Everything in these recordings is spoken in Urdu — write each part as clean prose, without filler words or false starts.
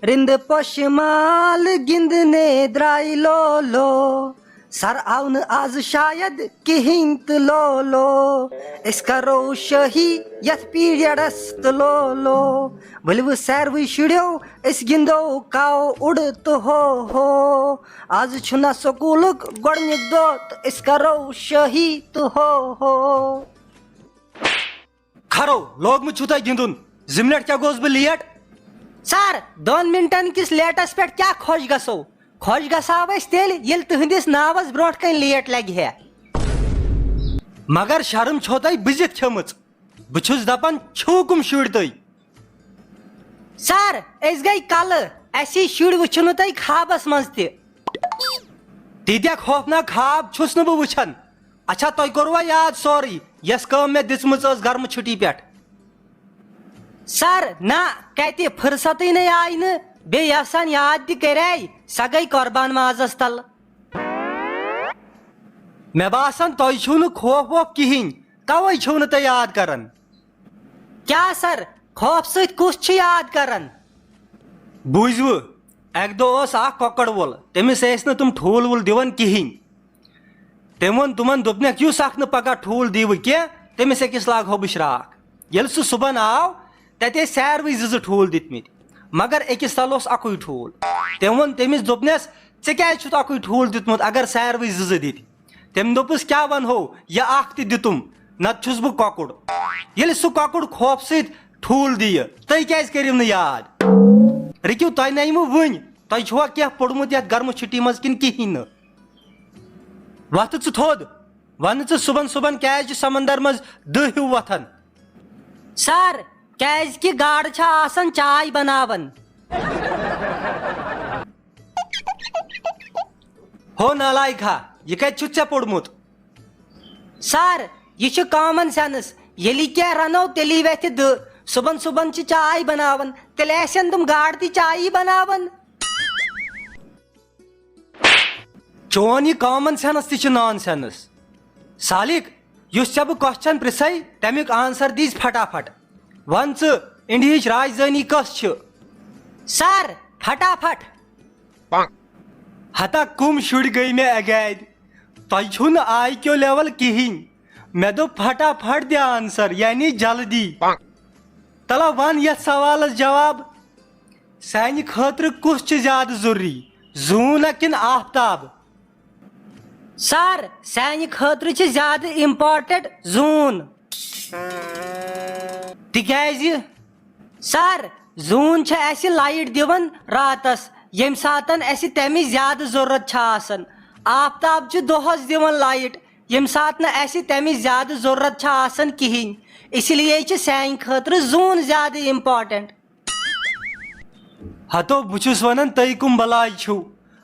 رند پوشمال گندنے درائی لو لو سر آو نہ آز شاید کہین تو لو لو اس کرو شاہی یتھ پیریڈس تو لو لو ولو ساروی شڑیو اس گندو کاو اڑ تو ہو آز چھنا سکولک گۄڈنیُک دۄہ تہٕ اس کرو شاہی تو ہو کھرو لوگمُت چھُو تۄہہِ گِنٛدُن 2 منٹ کیٛاہ گوٚوس بہٕ لیٹ؟ سر 2 منٹن کس لیٹس پہ کیا خوش گژھو خوش گژھاو أسۍ تیٚلہِ ییٚلہِ تُہنٛدِس ناوس برونٛٹھ کنۍ لیٹ لگہِ ہے مگر شرم چھو تۄہہِ بٕزِتھ کھیٚمٕژ بہٕ چھُس دپان چھِو کٕم شُرۍ تُہۍ؟ سر أسۍ گٔے کلہٕ اسی شُرۍ وٕچھِو نہٕ تۄہہِ خوابس منٛز تہِ تیٖتیاہ خوفناک خواب چھُس نہٕ بہٕ وٕچھان اچھا تۄہہِ کوٚروا یاد سورُے یۄس کٲم مےٚ دِژمٕژ ٲس گرمہٕ چھُٹی پٮ۪ٹھ؟ سر نہ کتہِ فرصتٕے نَے آیہِ نہٕ بیٚیہِ یژھان یاد تہِ کریے سۄ گٔے قۄربان مازس تل مےٚ باسان تۄہہِ چھُو نہٕ خوف ووف کِہینۍ توے چھِو نہٕ تُہۍ یاد کران کیٛاہ سر خوف سۭتۍ کُس چھُ یاد کران بوٗزوٕ اکہِ دۄہ اوس اکھ کۄکر وول تٔمِس ٲسۍ نہٕ تِم ٹھوٗل ووٗل دِوان کِہینۍ تٔمۍ ووٚن تِمن دوٚپنکھ یُس اکھ نہٕ پگاہ ٹھوٗل دیٖوٕ کینٛہہ تٔمِس أکِس لاگہو بہٕ شراکھ ییٚلہِ سُہ صُبحن آو تتہِ ٲسۍ ساروٕے 2 ٹھوٗل دِتمٕتۍ مگر أکِس تل اوس اکُے ٹھوٗل تٔمۍ ووٚن تٔمِس دوٚپنس ژےٚ کیٛازِ چھُتھ اکُے ٹھوٗل دیُتمُت اگر ساروٕے 2 دِتۍ تٔمۍ دوٚپُس کیٛاہ ونہو یہِ اکھ تہِ دِتُم نتہٕ چھُس بہٕ کۄکُر ییٚلہِ سُہ کۄکُر خوفہٕ سۭتۍ ٹھوٗل دِیہِ تُہۍ کیٛازِ کٔرِو نہٕ یاد رُکِو تۄہہِ ننوٕ وٕنۍ تۄہہِ چھُوا کینٛہہ پوٚرمُت یتھ گرمہٕ چھُٹی منٛز کِنہٕ کِہینۍ نہٕ وۄتھٕ ژٕ تھوٚد ونہٕ ژٕ صُبحن کیٛازِ چھِ سمندر منٛز دٔہ ہیوٗ وۄتھان سر کیٛازِ کہِ گاڈٕ چھِ آسان چاے بناون ہو نالایکھا یہِ کتہِ چھُتھ ژےٚ پوٚرمُت سر یہ چھُ کامن سینس ییٚلہِ کینٛہہ رنو تیٚلی ویٚتھِ دٔہ صُبحن چھِ چاے بناون تیٚلہِ آسن تِم گاڈٕ تہِ چایی بناون چون یہِ کامن سینس تہِ چھُ نان سینس سالک یُس ژےٚ بہٕ کوسچن پرژھے تمیُک آنسر دیٖز فٹافٹ ون ژٕ انڈیہٕچ راجدھانی کۄس چھِ سر فٹافٹ ہتا کٕم شُرۍ گٔے مےٚ اگادِ تۄہہِ چھُو نہٕ آی کیو لیول کِہینۍ مےٚ دوٚپ فٹافٹ دِ آنسر یعنی جلدی تلو ون یتھ سوالس جواب سانہِ خٲطرٕ کُس چھُ زیادٕ ضروٗری زوٗن ہا کِنہٕ آفتاب سر سانہِ خٲطرٕ چھِ زیادٕ امپارٹنٹ زوٗن تِکیٛازِ سر زوٗن چھِ اسہِ لایٹ دِوان راتس ییٚمہِ ساتن اسہِ تمِچ زیادٕ ضروٗرت چھِ آسان آفتاب چھُ دۄہس دِوان لایٹ ییٚمہِ ساتہٕ نہٕ اسہِ تمِچ زیادٕ ضروٗرت چھِ آسان کِہینۍ اسی لیے چھِ سانہِ خٲطرٕ زوٗن زیادٕ امپارٹنٹ ہتو بہٕ چھُس ونان تُہۍ کٕم بلاے چھِو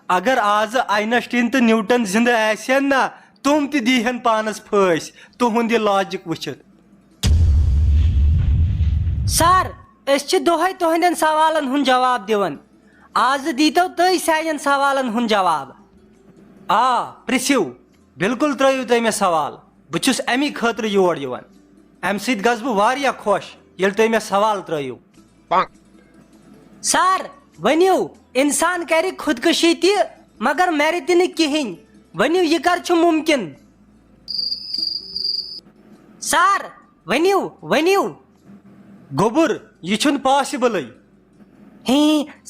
اگر آزٕ آینسٹیٖن تہٕ نیوٹن زِندٕ آسن نا تِم تہِ دیٖہن پانس پھٲسۍ تُہُنٛد یہِ لاجِک وٕچھِتھ سر أسۍ چھِ دۄہے تُہنٛدٮ۪ن سوالن ہُنٛد جواب دِوان آزٕ دیٖتو تُہۍ سانٮ۪ن سوالن ہُنٛد جواب آ پرژھِو بالکل ترٲیِو تُہۍ مےٚ سوال بہٕ چھُس امی خٲطرٕ یور یِوان امہِ سۭتۍ گژھٕ بہٕ واریاہ خۄش ییٚلہِ تُہۍ مےٚ سوال ترٲیِو سر ؤنِو انسان کرِ خودکشی تہِ مگر مرِ تہِ نہٕ کِہینۍ ؤنِو یہِ کر چھُ مُمکِن سر ؤنِو گوٚبُر یہِ چھُنہٕ پاسِبلٕے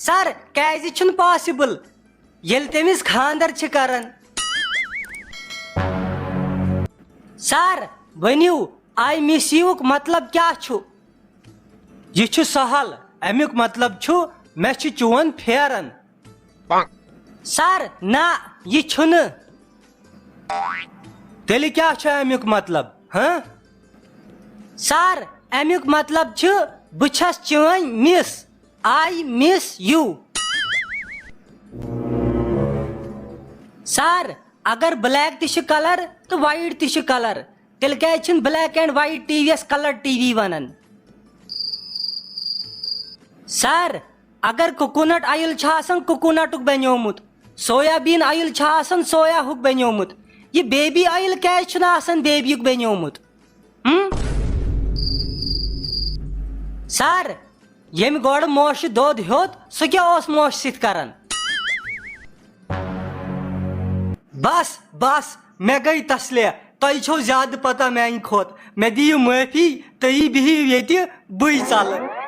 سر کیٛازِ چھُنہٕ پاسبل ییٚلہِ تٔمِس خانٛدر چھِ کران سر ؤنِو آی مِس یوٗک مطلب کیٛاہ چھُ یہِ چھُ سہل امیُک مطلب چھُ مےٚ چھُ چون پھیران سر نہ یہِ چھُنہٕ تیٚلہِ کیٛاہ چھُ امیُک مطلب سر امیُک مطلب چھُ بہٕ چھس چٲنۍ مِس آی مِس یوٗ سر اگر بلیک تہِ چھُ کلر تہٕ وایٹ تہِ چھُ کلر تیٚلہِ کیٛازِ چھِنہٕ black and white T V yes colour T V ونان سر اگر کوکونٹ آیِل چھُ آسان کوکونٹُک بنیومُت سویابیٖن آیِل چھُ آسان سویاہُک بنیومُت یہِ بیبی آیِل کیٛازِ چھُنہٕ آسان بیبیُک بنیومُت سر یم گوڑ موش دود ہیوت سہ کیا اوس موش سۭتۍ کران بس بس مے گئی تسلیہ تۄہہِ چھو زیادٕ پتہ میانہِ کھۄت مے دِیِو معٲفی تُہۍ بِہِو ییٚتہِ بٕے ژلہٕ